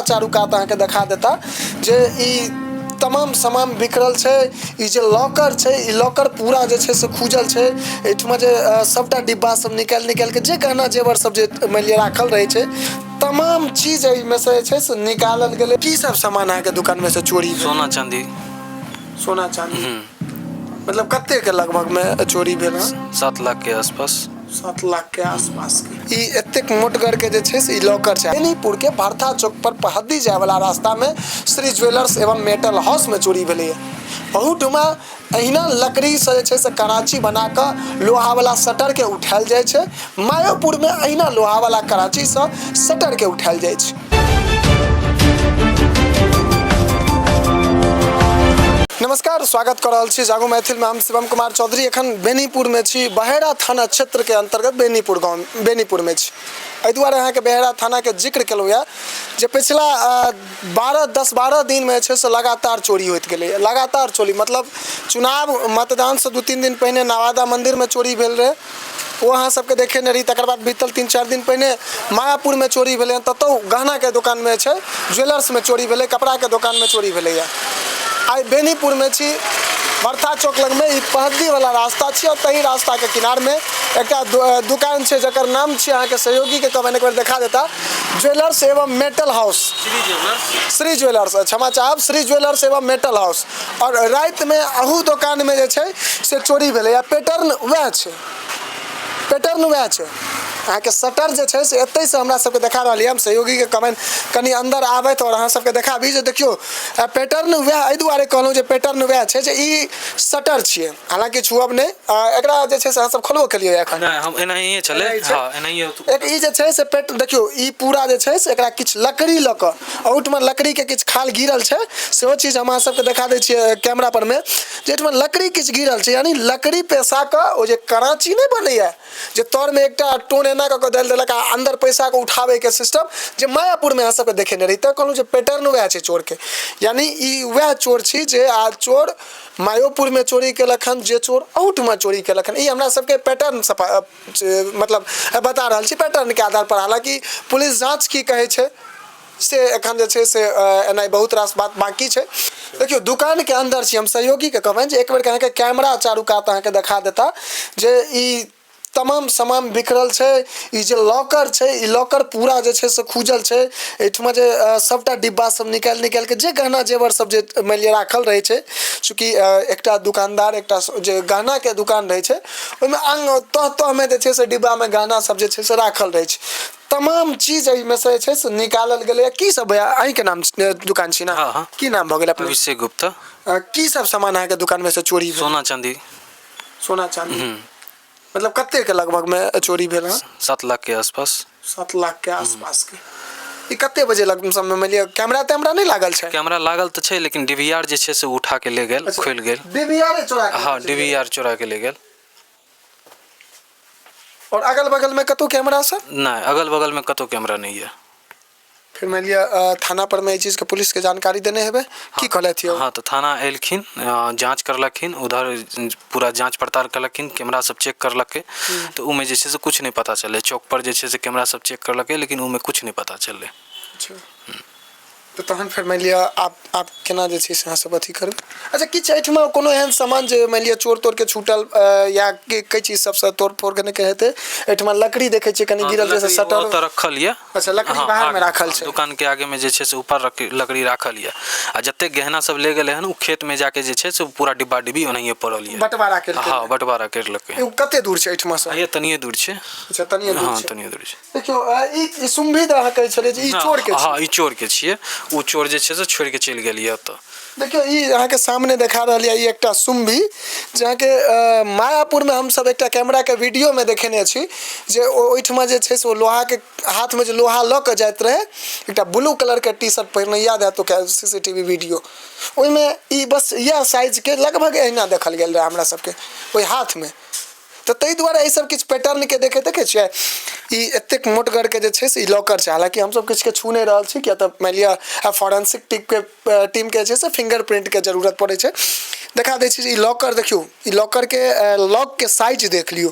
चारू कात अहाँके देखा देता जे ई तमाम सामान बिखरल छै। ई जे लॉकर छै, ई लॉकर पूरा जे छै से खुजल छै। एठमा जे सबटा डिब्बा सब निकाल के जे गहना जेवर सब जे मानि लिअ राखल रहै छै, तमाम चीज एहिमे से जे छै से निकालल गेलै। की सब सामान अहाँके दुकान में से चोरी भेल? सोना चांदी। सोना चांदी मतलब कते के लगभग में चोरी भेल है? 7 लाख के आसपास। 7 लाख के आसपास के ई एतेक मोटगर के जे छै से ई लॉकर छै। बेनीपुर के भरथा चौक पर पहद्दी जाय वाला रास्ता में श्री ज्वेलर्स एवं मेटल हाउस में चोरी भेलै है। बहुठमा अहिना लकड़ी से जे छै से कराची बना के लोहा वाला शटर के उठायल जाय छै। मायोपुर में अहिना लोहा वाला कराची से शटर के उठायल जाय छै। नमस्कार, स्वागत कर रहल छी जागो मैथिल में। हम शिवम कुमार चौधरी एखन बेनीपुर में छी। बहेड़ा थाना क्षेत्र के अंतर्गत बेनीपुर गाँव बेनीपुर में छी। एहि दुआरे अहाँके बहेड़ा थाना के जिक्र केलहुँ यऽ जे पिछला 10-12 दिन में छै से लगातार चोरी होइत गेलै। लगातार चोरी मतलब चुनाव मतदान से 2-3 दिन पहिने नवादा मंदिर में चोरी भेल रहे, वो अहाँ सबके देखेने रही। तकर बाद बीतल 3-4 दिन पहिने मायापुर में चोरी भेलै, ततौ गहना के दुकान में छै, ज्वेलर्स में चोरी भेलै, कपड़ा के दुकान में चोरी भेलै। आई बेनीपुर में छी, भरथा चौक लग में ई पहद्दी वाला रास्ता छी और तही रास्ता के किनार में एक दुकान छै जकर नाम छै अहाँके सहयोगी के कहबनि एक बार देखा देता, ज्वेलर्स एवं मेटल हाउस। श्री ज्वेलर्स, क्षमा चाहब, श्री ज्वेलर्स एवं मेटल हाउस। और रात में अहू दुकान में जे छै से चोरी भेलै या पैटर्न वएह छै, पैटर्न वएह छै। अहाँके शटर जे छै से एतै से हमरा सबके देखा रहल यऽ। हम सहयोगी के कमेंट कनी अंदर आबैत और अहाँ सबके देखाबी जे देखियो पैटर्न वएह। एहि दुआरे कहलहुँ जे पैटर्न वएह छै जे ई शटर छियै, हालांकि छुअब नहि। एकरा जे छै से अहाँ सब खोलबो केलियै एखन? नहीं, हम एनाहिए छलै। हां, एनाहिए। एक ई जे छै से देखियो ई पूरा जे छै से एकरा किछ लकड़ी लऽ कऽ औठमा लकड़ी के किछ खाल गिरल छै। सेहो चीज हम अहाँ सबके देखा दै छियै कैमरा पर में जे एठमा लकड़ी किछ गिरल छै, यानी लकड़ी पेसा कऽ ओ जे कराची नहीं बनैया जे तौर में एकटा टोन एना कऽ देल देलक आ अंदर पैसा के उठावे के सिस्टम जे मायापुर में अहाँ सबके देखेने रही। तऽ कहलहुँ जे पैटर्न वएह छै चोर के, यानी ई वएह चोर छी जे आ चोर मायोपुर में चोरी केलक हन, जे चोर औठ में चोरी केलक हन। ई हमरा सबके पैटर्न मतलब बता रहल छी, पैटर्न के आधार पर। हालांकि पुलिस जांच की कहै छै से एखन जे छै से एनाइ बहुत रास बात बाकी छै। देखियो दुकान के अंदर छी, हम सहयोगी के कहबनि जे एक बेर अहाँके कैमरा चारू कात अहाँके देखा देता जे ई तमाम सामान बिखरल छै। ई जे लॉकर छै, ई लॉकर पूरा जे छै से खुजल छै। एठमा जे सबटा डिब्बा सब निकाल के जे गहना जेवर सब जे मानि लिअ राखल रहै छै, चूँकि एकटा दुकानदार एकटा जे गहना के दुकान रहै छै ओहिमे तह में जे छै से डिब्बा में गहना सब जे छै से राखल रहै छै। तमाम चीज एहिमे से जे छै से निकालल गेलै। की सब भैया अहीं के नाम दुकान छी ना? हाँ। की नाम भऽ गेल अपने? अभिषेक गुप्ता। की सब सामान अहाँके दुकान में से चोरी भेल? सोना चांदी। सोना चांदी मतलब कते के लगभग में चोरी भेल है? 7 लाख के आसपास। 7 लाख के आसपास के। ई कते बजे लग समय में लिया? कैमरा तैमरा नहीं लागल छै? कैमरा लागल तो छै, लेकिन डीवीआर जे छै से उठा के ले गेल, खोल गेल। डीवीआर चोरा के? हां, डीवीआर चोरा के ले गेल। और अगल बगल में कतौ कैमरा सब? नहीं, अगल बगल में कतौ कैमरा नहीं है। फिर मान लिया थाना पर में ई चीज के पुलिस के जानकारी देने हेबे? की कहलथि? हाँ, तो थाना एलखिन, जांच करलखिन, उधर पूरा जांच पड़ताल करलखिन, कैमरा सब चेक करलके। तो उमे जे छै से कुछ नहीं पता चले। चौक पर जे छै से कैमरा सब चेक करलके, लेकिन उमे कुछ नहीं पता चले। अच्छा, तो तहन फिर मान लिया आप केना जे छै से अहाँ सब अथी करबै? अच्छा, किछ एठमा कोनो एहन सामान जे मान लिया चोर तोड़ के छूटल या कई चीज सबसे तोड़ फोड़ के नहीं कहते? एठमा लकड़ी देखे छियै कनी गिरल जैसे शटर तो रखल ये। अच्छा, लकड़ी बाहर में राखल छै दुकान के आगे में जे छै से ऊपर लकड़ी राखल ये। आ जते गहना सब ले गेले हन उ खेत में जाके जे छै से पूरा डिब्बा डिब्बी ओनहिए पड़ल ये। बंटवारा केलकै? हां, बंटवारा करलकै। उ कते दूर छै एठमा से? ये तनिए दूर छै। अच्छा, तनिए दूर छै। हां, तनिए दूर छै। देखियो ई सुम्भी द अहाँ कहै छलियै जे ई चोर के छै? हां, ई चोर के छियै। उ चोर जे छै से छोड़ के चल गेल ये। तो देखियो ई अहाँ के सामने देखा रहल है, ई एकटा सुम्भी जहाँ के मायापुर में हम सब एकटा कैमरा के वीडियो में देखेने छी जे ओइठमा जे छै से लोहा के हाथ में जे लोहा लऽ के जाइत रहे, एकटा ब्लू कलर के टी शर्ट पहिरने, याद है तो सीसीटीवी वीडियो ओइमे ई बस यह साइज के लगभग एहिना देखल गेल रहे हमरा सबके ओइ हाथ में। तो तै दुआरे ये सब किछ पैटर्न के देखे छियै ई एतेक मोटगर के जे छै से ई लॉकर छै। हालांकि हम सब किछ के छू नहीं रहल छी, किया तऽ मान लिया फॉरेंसिक टीम के जे छै से फिंगरप्रिंट के जरूरत पड़े छै। देखा दै छी जे ई लॉकर देखियौ, ई लॉकर के लॉक के साइज देख लियौ,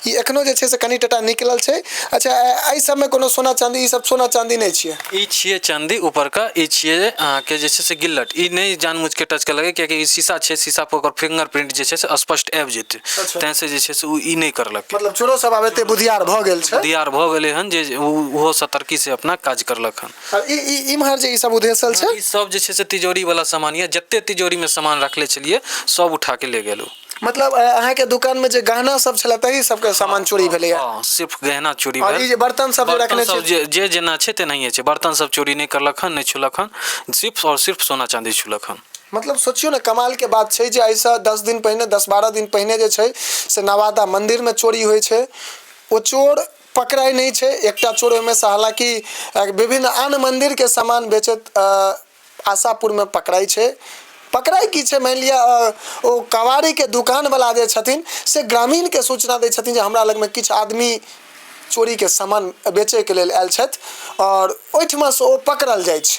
ई एखनो जे छै से कनि टटा निकलल छै। अच्छा, एहि सबमे कोनो सोना चांदी, ई सब सोना चांदी नहि छियै? ई छियै चांदी ऊपर का, ई छियै अहाँके जे छै से गिल्लट। ई नहि जानबूझ के टच करलकै, कियाकि ई शीशा छै, शीशा पर ओकर फिंगरप्रिंट जे छै से स्पष्ट आबि जेतै, तें से जे छै से ओ ई नहि करलकै। मतलब चोरो सब आब एते बुधियार भऽ गेल छै, बुधियार भऽ गेलै हन जे ओहो सतर्की से अपना काज करलक हन। ई इम्हर जे ई सब उद्देश्य छै, ई सब जे छै से तिजोरी वाला सामान ये, जते तिजोरी में सामान रखले छलिए सब उठा के ले गेलू। मतलब अहाँके दुकान में जे गहना सब छलै तही सबके सामान चोरी भेलैया? हाँ, सिर्फ गहना चोरी और भेल। ई जे बर्तन सब जे रखने सब छै, जे जेना छै तेनाहिए छै, बर्तन सब चोरी नहीं करलक हन, नहीं छुलक हन, सिर्फ और सिर्फ सोना चांदी छुलक हन। मतलब सोचियो ने, कमाल के बात छै जे ऐसा 10 दिन पहिने, 10-12 दिन पहिने जे छै से नवादा मंदिर में चोरी होइ छै, ओ चोर पकड़ाई नहीं छै। एकटा चोर में से हालांकि विभिन्न आन मंदिर के सामान बेचत आशापुर में पकड़ाई छै। पकड़ाई की छै, मान लिया ओ कवाड़ी के दुकान वाला जे छथिन से ग्रामीण के सूचना दै छथिन जे हमरा लग में किछु आदमी चोरी के सामान बेचे के लेल आयल छथि, और ओहिठमा से ओ पकड़ल जाइ छै।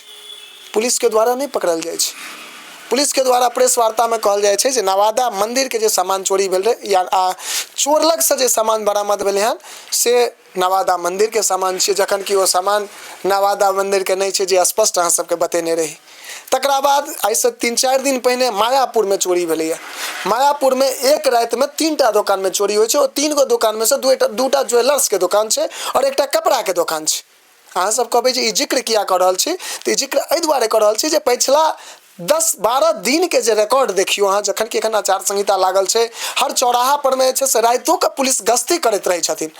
पुलिस के द्वारा नहीं पकड़ल जाइ छै, पुलिस के द्वारा प्रेस वार्ता में कहल जाइ छै जे नवादा मंदिर के जे सामान चोरी भेल रहे, या चोर लग से जे सामान बरामद भेले हन से नवादा मंदिर के सामान छियै, जखन कि ओ सामान नवादा मंदिर के नहीं छै, जे स्पष्ट अहाँ सबके बतेने रही। तकरा बाद ऐसे 3-4 दिन पहिने मायापुर में चोरी भेलैया। मायापुर में एक रात में 3टा दुकान में चोरी होइ छै, और 3 गो दुकान में से 2टा ज्वेलर्स के दुकान छै और एकटा कपड़ा के दुकान छै। अहाँ सब कहबै जे ई जिक्र किया कर रहल छी, तऽ ई जिक्र एहि दुआरे कर रहल छी जे पिछला 10-12 दिन के जे रिकॉर्ड देखियो अहाँ, जखन कि एखन आचार संहिता लागल छै, हर चौराहा पर में छै से राइतो के पुलिस गश्ती करैत रहै छथिन।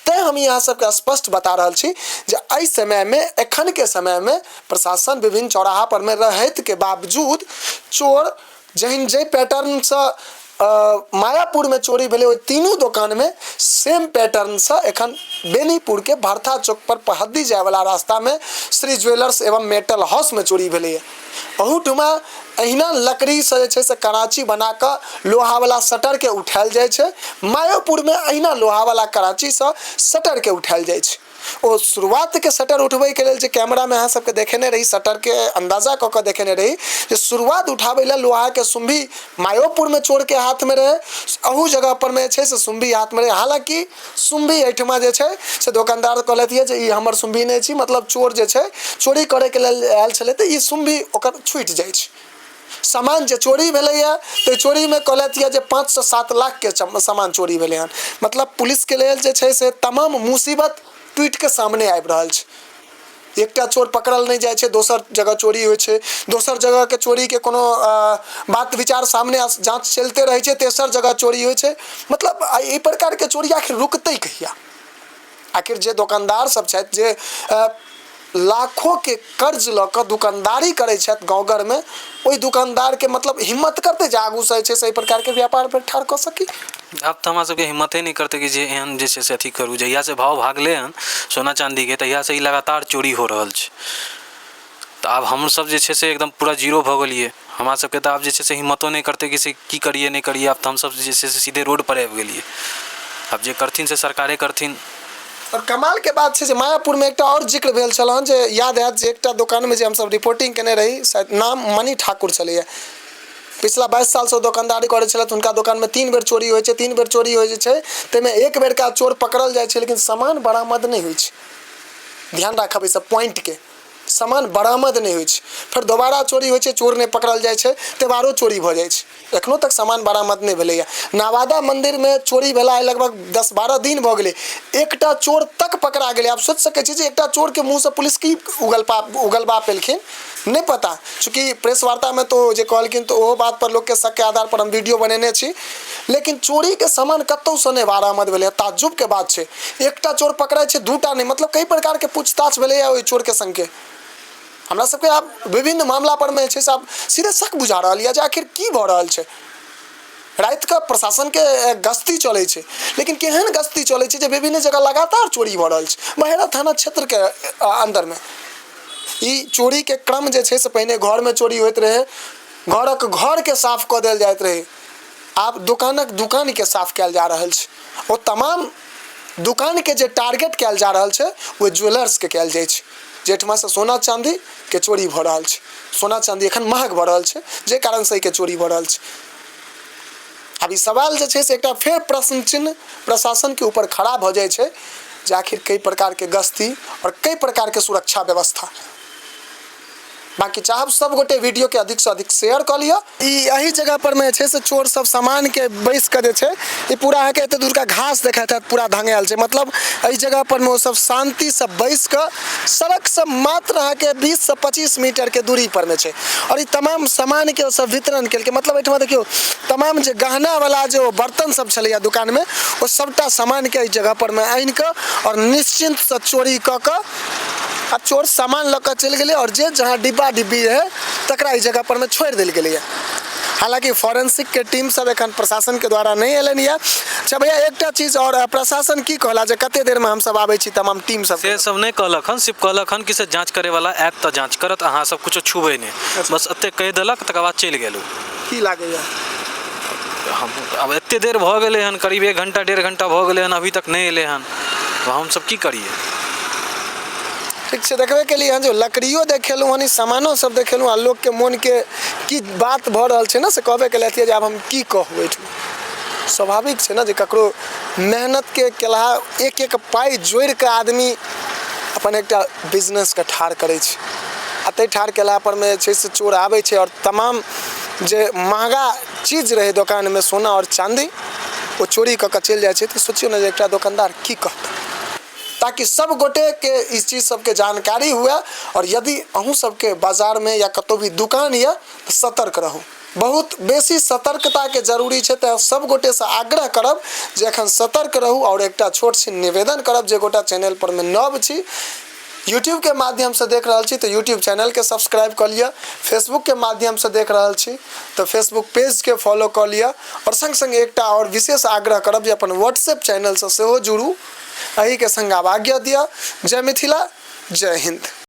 तैं हम यहाँ सबके स्पष्ट बता रहल छी जे एहि समय में, एखन के समय में प्रशासन विभिन्न चौराहा पर में रहैत के बावजूद चोर जहन जे पैटर्न से मायापुर में चोरी भेले, ओहि तीनों दुकान में सेम पैटर्न से एखन बेनीपुर के भरथा चौक पर पहद्दी जाए वाला रास्ता में श्री ज्वेलर्स एवं मेटल हाउस में चोरी भेले। अहूठुमा अहिना लकड़ी से जे छै से कराची बना के लोहा वाला शटर के उठायल जाय छै। मायापुर में अहिना लोहा वाला कराची से शटर के उठायल जाय छै। ओ शुरुआत के शटर उठबै के लेल जे कैमरा में अहाँ सबके देखेने रही, शटर के अंदाजा कऽ के देखेने रही जे शुरुआत उठाबै लेल लोहा के सुम्भी मायापुर में चोर के हाथ में रहे, अहू जगह पर में छै से सुम्भी हाथ में रहे। हालांकि सुम्भी एहिठमा जे छै से दुकानदार कहलथि है जे ई हमर सुम्भी नहीं छी, मतलब चोर जे छै चोरी करे के लेल आयल छलै तऽ ई सुम्भी ओकर छूटि जाइ छै। सामान जे चोरी भेलै है तो चोरी में कहलथि है जे 5 से 7 लाख के सामान चोरी भेलै हन। मतलब पुलिस के लेल जे छै से तमाम मुसीबत ट्वीट के सामने आबि रहल छै। एकटा चोर पकड़ल नहीं जाय छै, दोसर जगह चोरी होइ छै, दोसर जगह के चोरी के कोनो बात विचार सामने जांच चलते रहे छै, तेसर जगह चोरी होइ छै। मतलब एहि प्रकार के चोरी आखिर रुकतै कहिया? आखिर जे दुकानदार सब छथि जे लाखों के कर्ज लऽ कऽ दुकानदारी करै छथि गाँव घर में, ओहि दुकानदार के मतलब हिम्मत करते जे आगू से छै से एहि प्रकार के व्यापार पर ठाढ़ कऽ सकी? अब तो हमरा सबके हिम्मते नहीं करते कि जे एहन जे छै से अथी करू। जहिया से भाव भागले हन सोना चांदी के, तहिया से ही लगातार चोरी हो रहल छै। तो आब हम सब जे छै से एकदम पूरा जीरो भऽ गेलिए। हमरा सबके तो आब जे छै से हिम्मतो नहीं करते कि से की करिए नहीं करिए। अब तो हम सब जे छै से सीधे रोड पर आबि गेलिए। अब जे करथिन से सरकारे करथिन। और कमाल के बात छै जे मायापुर में एकटा और जिक्र भेल छल हन, जे याद हैत जे एकटा दुकान में जे हम सब रिपोर्टिंग केने रही, शायद नाम मणि ठाकुर छलैया। पिछला 22 साल से दुकानदारी करे छलथि, हुनका दुकान में 3 बेर चोरी होइ छै। 3 बेर चोरी होइ छै ताहिमे एक बेर का चोर पकड़ल जाइ छै, लेकिन सामान बरामद नहीं होइ छै। ध्यान राखब इस पॉइंट के, सामान बरामद नहीं होइ छै। फिर दोबारा चोरी होइ छै, चोर नहीं पकड़ल जाइ छै, तेबारो चोरी भऽ जाइ छै। एखनो तक सामान बरामद नहीं भेलैया। नवादा मंदिर में चोरी भेला लगभग 10-12 दिन भऽ गेलै, एकटा चोर तक पकड़ा गेलै। आप सोच सकै छी जे एकटा चोर के मुँह से पुलिस की उगलबा पेलखिन, नहीं पता। चूँकि प्रेस वार्ता में तो जे कहलखिन तो ओहो बात पर लोग के शक के आधार पर हम वीडियो बनेने छी, लेकिन चोरी के सामान कतौ से नहीं बरामद भेलै। ताज्जुब के बात छै, एकटा चोर पकड़ाय छै, 2टा नहीं। मतलब कई प्रकार के पूछताछ भेलैया ओहि चोर के संग के। हमरा सबके आब विभिन्न मामला पर में छै से आब सीधे शक बुझा रहल यऽ जे आखिर की भऽ रहल छै। रात के प्रशासन के गश्ती चलै छै, लेकिन केहन गश्ती चलै छै जे विभिन्न जगह लगातार चोरी भऽ रहल छै। बहेड़ा थाना क्षेत्र के अंदर में ई चोरी के क्रम जे छै से पहिने घर में चोरी होइत रहे, घरक घर के साफ कऽ देल जाइत रहे, आब दुकानक दुकान के साफ कयल जा रहल छै। ओ तमाम दुकान के जे टारगेट कयल जा रहल छै वो ज्वेलर्स के कयल जाइ छै, जेठमा से सोना चांदी के चोरी भऽ रहल छै। सोना चांदी एखन महग भऽ रहल छै, जे कारण से के चोरी भऽ रहल छै। अब ई सवाल जे छै से एकटा फेर प्रश्न चिन्ह प्रशासन के ऊपर खड़ा भऽ जाइ छै जे आखिर कई प्रकार के गश्ती और कई प्रकार के सुरक्षा व्यवस्था। बाकी चाहब सब गोटे वीडियो के अधिक से अधिक शेयर कर लिया। यही जगह पर में से चोर सब सामान के बैस के जे छै पूरा अहाँ के एते दूर का घास देखाता पूरा धंगायल छै। मतलब एहि जगह पर में वो सब शांति से बैस के सड़क से मात्र अहाँ के 20 से 25 मीटर के दूरी पर में छै और ये तमाम सामान के सब वितरण के मतलब एठमा देखियो तमाम जे गहना वाला जो बर्तन सब छलैया दुकान में वो सबटा सामान के जगह पर में आनि के और निश्चिंत से चोरी क के आ चोर सामान लऽ चल गए और जे जहाँ डिब्बा डिब्बी है तकरा इस जगह पर में छोड़ दिल गई। हालांकि फॉरेंसिक के टीम सब एखन प्रशासन के द्वारा नहीं एलन या। अच्छा भैया एकटा चीज और प्रशासन की कहला जे कते देर में हम सब आबै छी तमाम टीम सब से सब नहीं कहलक हन, सिर्फ कहलक हन कि से जांच करे वाला ऐप त जांच करत, अहाँ सब कुछ छुबे नहीं, बस एते कह देलक तकर बाद चल गेलू। की लागैया हम अब एते देर भ गेले हन, करीब 1 घंटा 1.5 घंटा भ गेले हन, अभी तक नहीं एले हन, तो हम सब की करिए। ठीक से देखबे के लिए जो लकड़ियों देखेलू हनी सामानो सब देखेलू आ लोग के मन के की बात भ रहल छै ना से कहबे के लिए जे आब हम की कहबै। स्वाभाविक छै ना जे ककरो मेहनत के केला एक एक पाई जोड़ के आदमी अपन एकटा बिजनेस के ठाड़ करे छै आ तै ठाड़ केला पर में छै से चोर आबै छै और तमाम जे महंगा चीज रहे दुकान में सोना और चांदी वो चोरी क के चल जाय छै। तो सोचियो ना जे एकटा दुकानदार की कहत, ताकि सब गोटे के इस चीज सबके जानकारी हुआ और यदि अहूँ सबके बाजार में या कतौ भी दुकान या तो सतर्क रहू। बहुत बेसी सतर्कता के जरूरी है। तो सब गोटे से आग्रह करब जे एखन सतर्क रहू और एकटा छोट सी निवेदन करब जे गोटा चैनल पर में नव छी, यूट्यूब के माध्यम से देख रहा छी तो यूट्यूब चैनल के सब्सक्राइब कर लिया, फेसबुक के माध्यम से देख रहा छी तो फेसबुक पेज के फॉलो कर लिया और संग संग एकटा और विशेष आग्रह करब जे अपन व्हाट्सएप चैनल से सेहो जुड़ू। अही के संग आज्ञा दिया। जय मिथिला, जय हिंद।